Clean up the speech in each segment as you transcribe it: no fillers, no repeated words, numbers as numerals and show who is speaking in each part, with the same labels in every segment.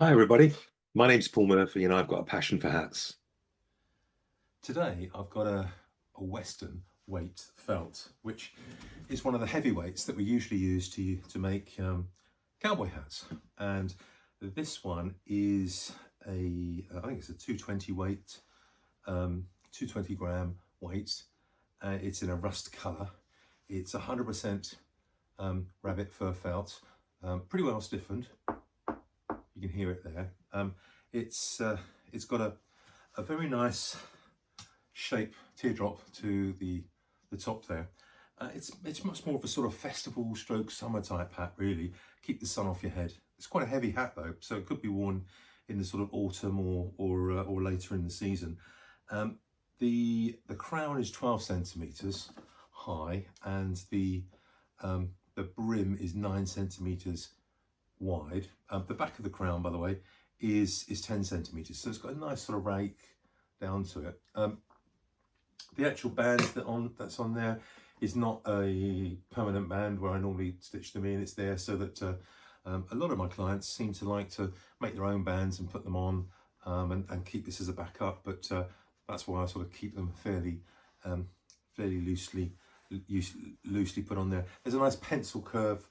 Speaker 1: Hi everybody, my name's Paul Murphy and I've got a passion for hats.
Speaker 2: Today I've got a Western weight felt, which is one of the heavyweights that we usually use to make cowboy hats. And this one is I think it's a 220 weight, 220 gram weight. It's in a rust colour. It's 100% rabbit fur felt, pretty well stiffened. You can hear it there. It's got a very nice shape teardrop to the top there. It's much more of a sort of festival stroke summer type hat, really. Keep the sun off your head. It's quite a heavy hat though, so it could be worn in the sort of autumn or later in the season. The crown is 12 centimeters high, and the brim is 9 centimeters wide. The back of the crown, by the way, is 10 centimeters, so it's got a nice sort of rake down to it. The actual band that's on there is not a permanent band where I normally stitch them in. It's there so that a lot of my clients seem to like to make their own bands and put them on and keep this as a backup, but that's why I sort of keep them fairly loosely put on there. There's a nice pencil curve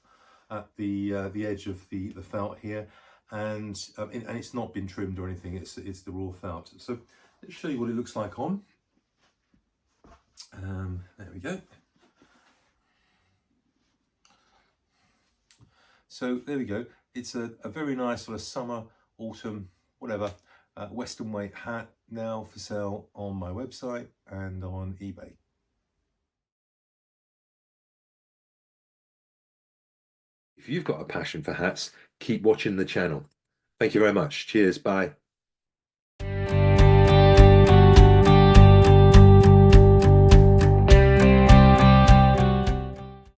Speaker 2: at the edge of the felt here, and it's not been trimmed or anything. It's the raw felt. So let's show you what it looks like on. There we go. So there we go. It's a very nice sort of summer, autumn, whatever, Western weight hat, now for sale on my website and on eBay.
Speaker 1: If you've got a passion for hats, keep watching the channel. Thank you very much. Cheers. Bye.